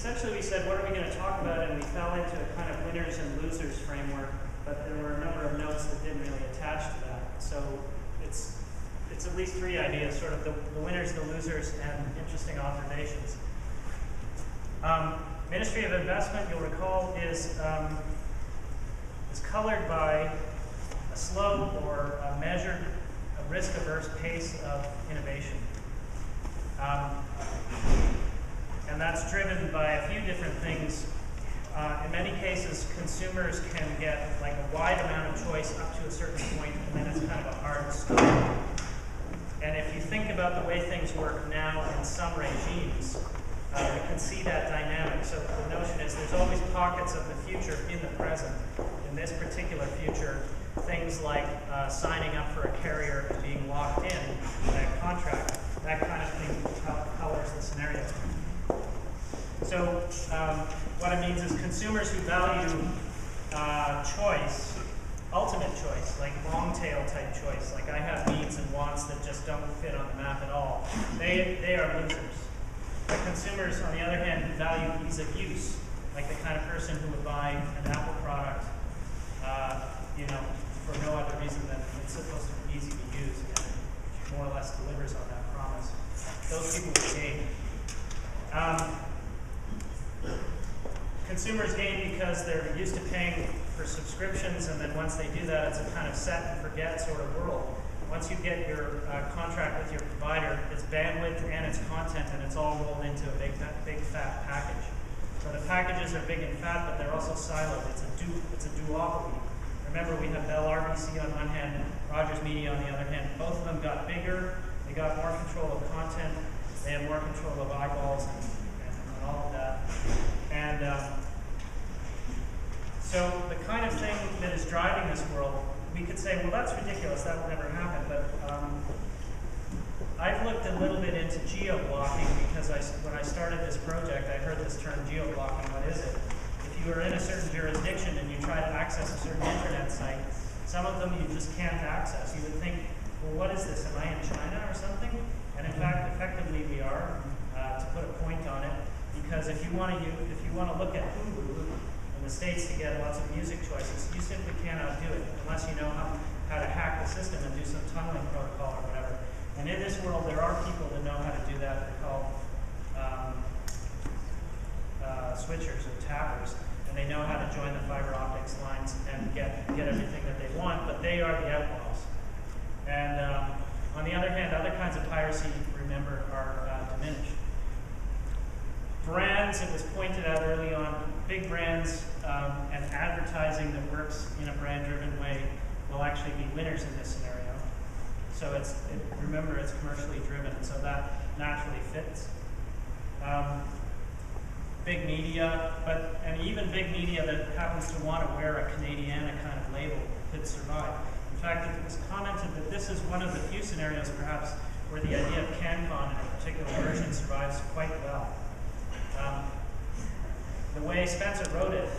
essentially we said, what are we going to talk about? And we fell into a kind of winners and losers framework, but there were a number of notes that didn't really attach to that. So it's at least three ideas, sort of the winners, the losers, and interesting observations. Ministry of Investment, you'll recall, is colored by a slow or a measured, a risk-averse pace of innovation. And that's driven by a few different things. In many cases, consumers can get like a wide amount of choice up to a certain point, and then it's kind of a hard stop. And if you think about the way things work now in some regimes, we can see that dynamic. So the notion is there's always pockets of the future in the present. In this particular future, things like signing up for a carrier and being locked in that contract, that kind of thing colors the scenario. So what it means is consumers who value choice, ultimate choice, like long tail type choice, like I have needs and wants that just don't fit on the map at all, they are losers. The consumers, on the other hand, who value ease of use, like the kind of person who would buy an Apple product, for no other reason than it's supposed to be easy to use and more or less delivers on that promise. Those people will gain. Consumers gain because they're used to paying for subscriptions, and then once they do that, it's a kind of set and forget sort of world. Once you get your contract with your provider, it's bandwidth and it's content, and it's all rolled into a big fat package. So the packages are big and fat, but they're also siloed. It's a duopoly. Remember, we have Bell RBC on one hand, Rogers Media on the other hand. Both of them got bigger. They got more control of content. They have more control of eyeballs and all of that. And so the kind of thing that is driving this world, we could say, well, that's ridiculous. That will never happen. But I've looked a little bit into geo-blocking because when I started this project, I heard this term geo-blocking. What is it? If you are in a certain jurisdiction and you try to access a certain internet site, some of them you just can't access. You would think, well, what is this? Am I in China or something? And in fact, effectively we are, to put a point on it, because if you want to look at Hulu in the States to get lots of music choices, you simply cannot do it unless you know how to hack the system and do some tunneling protocol or whatever. And in this world, there are people that know how to do that. They're called switchers or tappers, and they know how to join the fiber optics lines and get everything that they want, but they are the outlaws. And on the other hand, other kinds of piracy, remember, are diminished. Brands, it was pointed out early on, big brands and advertising that works in a brand-driven way will actually be winners in this scenario. So remember, it's commercially driven, so that naturally fits. Big media, and even big media that happens to want to wear a Canadiana kind of label could survive. In fact, it was commented that this is one of the few scenarios, perhaps, where the idea of CanCon in a particular version survives quite well. The way Spencer wrote it,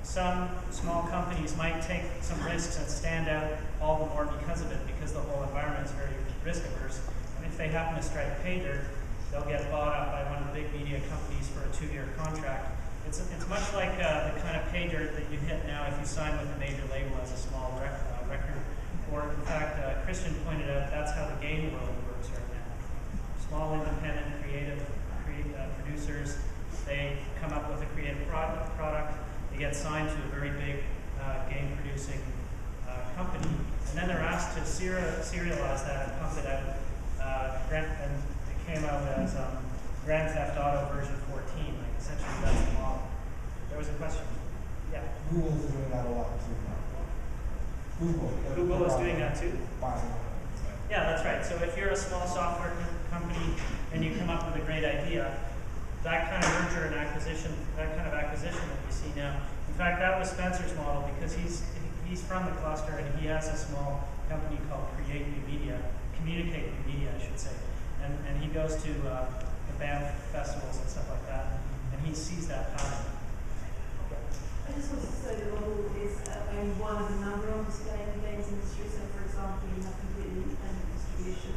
some small companies might take some risks and stand out all the more because of it, because the whole environment is very risk averse. And if they happen to strike pay dirt, they'll get bought up by one of the big media companies for a 2-year contract. It's much like the kind of pay dirt that you hit now if you sign with a major label as a small record. Or in fact, Christian pointed out that's how the game world works right now. Small independent creative producers, they come up with a creative product, they get signed to a very big game producing company, and then they're asked to serialize that and pump it out. And it came out as Grand Theft Auto version 14. Like essentially, that's the model. There was a question. Yeah. Google is doing that a lot too. Google is doing that too. Yeah, that's right. So if you're a small software company and you come up with a great idea, that kind of merger and acquisition, that kind of acquisition that we see now. In fact, that was Spencer's model because he's from the cluster and he has a small company called Communicate New Media, I should say. And he goes to the band festivals and stuff like that, and he sees that pattern. I just wanted to say the model is only one of a number on display in the games industry. So, for example, you have completely independent distribution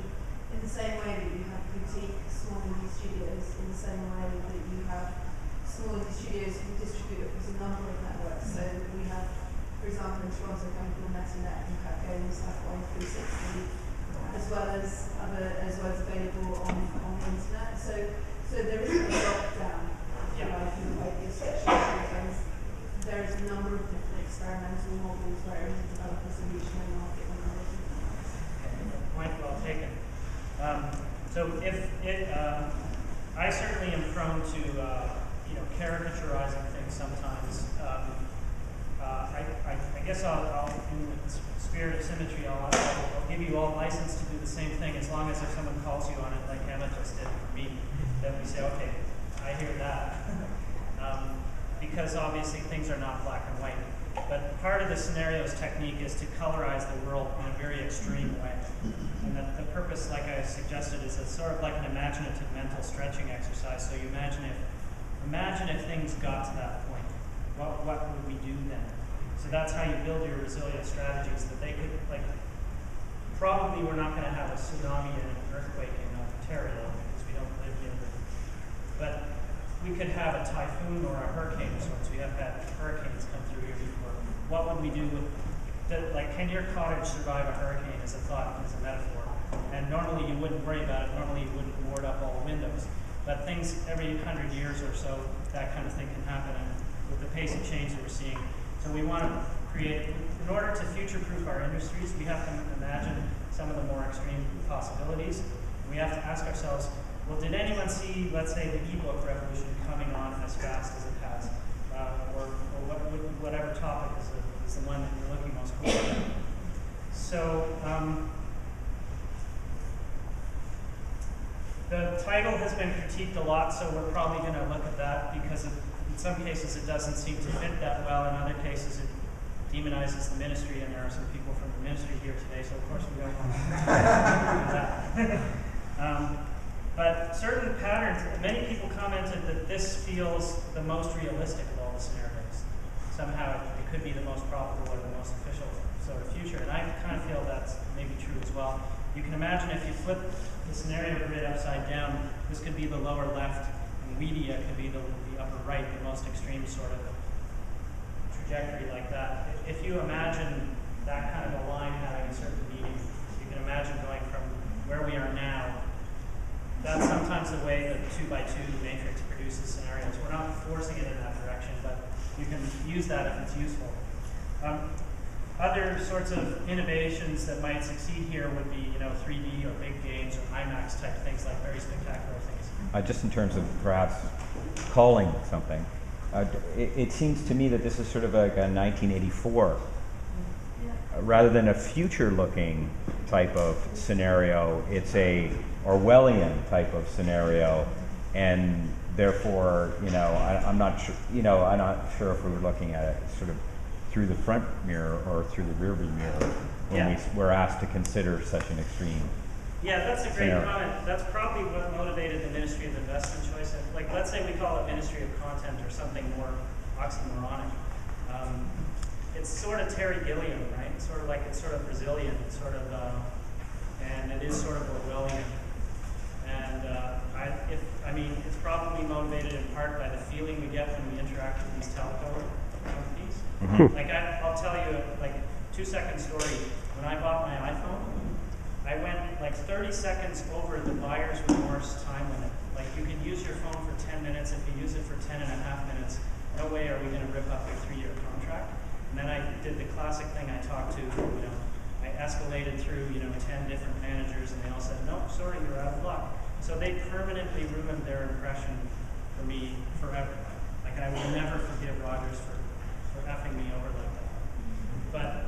in the same way that you have boutique small indie studios in the same way that you have small indie studios who distribute across a number of networks. So we have, for example, in Toronto, a company called Metanet and Cut Games have 360, as well as available on the internet. So there isn't a lockdown, if you like, in the way you're structuring things. There is a number of different experimental models where indie developers are reaching the market on their own. Point well taken. So I certainly am prone to caricaturizing things sometimes. I guess I'll, in the spirit of symmetry, I'll give you all license to do the same thing as long as if someone calls you on it, like Emma just did for me, then we say, okay, I hear that. Because obviously things are not black and white. But part of the scenarios technique is to colorize the world in a very extreme way. And that the purpose, like I suggested, is it's sort of like an imaginative mental stretching exercise. So you imagine if things got to that point, what would we do then? So that's how you build your resilient strategies, that they could, like, probably we're not going to have a tsunami and an earthquake in Ontario because we don't live near the, but we could have a typhoon or a hurricane of sorts. We have had hurricanes come through here before. What would we do with, like, can your cottage survive a hurricane as a thought, as a metaphor? And normally you wouldn't worry about it. Normally you wouldn't board up all the windows. But things, every 100 years or so, that kind of thing can happen. And with the pace of change that we're seeing, so we want to create, in order to future-proof our industries, we have to imagine some of the more extreme possibilities. We have to ask ourselves, well, did anyone see, let's say, the e-book revolution coming on as fast as it has? Or whatever topic is the one that you're looking most closely at. So the title has been critiqued a lot, so we're probably going to look at that because in some cases it doesn't seem to fit that well. In other cases it demonizes the ministry, and there are some people from the ministry here today, so of course we don't want to do that. But certain patterns, many people commented that this feels the most realistic of all the scenarios. Somehow it could be the most probable or the most official sort of future, and I kind of feel that's maybe true as well. You can imagine if you flip the scenario grid upside down, this could be the lower left, and media could be the upper right, the most extreme sort of trajectory like that. If you imagine that kind of a line having a certain meaning, you can imagine going from where we are now. That's sometimes the way the 2x2 matrix produces scenarios. We're not forcing it in that direction, but you can use that if it's useful. Other sorts of innovations that might succeed here would be, 3D or big games or IMAX type things, like very spectacular things. Just in terms of perhaps calling something, it seems to me that this is sort of like a 1984, rather than a future-looking type of scenario. It's a Orwellian type of scenario, and therefore, I'm not sure. I'm not sure if we were looking at it sort of through the front mirror or through the rearview mirror when we're asked to consider such an extreme. Yeah, that's a great scenario. comment. That's probably what motivated the Ministry of Investment choice. Like, let's say we call it Ministry of Content or something more oxymoronic. It's sort of Terry Gilliam, right? It's sort of resilient, and it is sort of Orwellian. And it's probably motivated in part by the feeling we get when we interact with these telco companies. Mm-hmm. Like I'll tell you, like, 2-second story. When I bought my iPhone, I went like 30 seconds over the buyer's remorse time limit. Like, you can use your phone for 10 minutes. If you use it for 10 and a half minutes, no way are we going to rip up your 3-year contract. And then I did the classic thing. I talked to, I escalated through, 10 different managers, and they all said, no, sorry, you're out of luck. So they permanently ruined their impression for me forever. Like, I will never forgive Rogers for effing me over like that. But,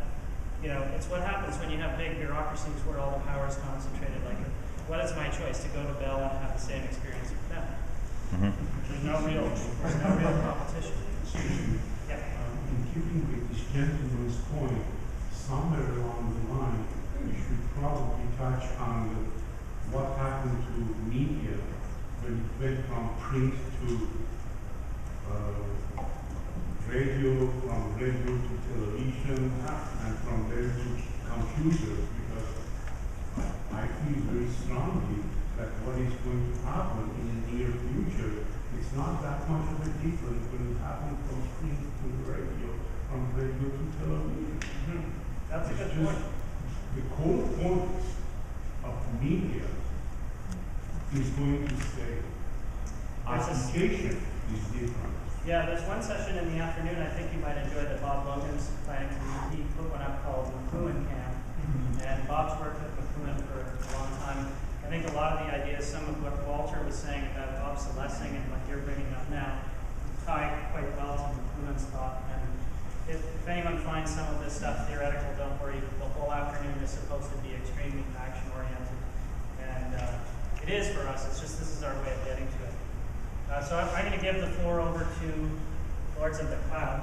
it's what happens when you have big bureaucracies where all the power is concentrated. Like, what is my choice? To go to Bell and have the same experience with them? Mm-hmm. There's no real competition. Yeah. In keeping with this gentleman's point, somewhere along the line, we should probably touch on what happened to media when it went from print to radio, from radio to television, and from there to computers, because I feel very strongly that what is going to happen in the near future, it's not that much of a difference when it happens from screen to radio, from radio to television. That's a It's good just point. the core point of media is going to stay. There's a s- Application is different. Yeah, there's one session in the afternoon I think you might enjoy that Bob Logan's planning to do. He put one up called McLuhan Camp. And Bob's worked with McLuhan for a long time. I think a lot of the ideas, some of what Walter was saying about obsolescing and what you're bringing up now, tie quite well to McLuhan's thought. And if anyone finds some of this stuff theoretical, don't worry. The whole afternoon is supposed to be extremely action-oriented. And it is for us. It's just this is our way of getting to it. So I'm going to give the floor over to Lords of the Cloud.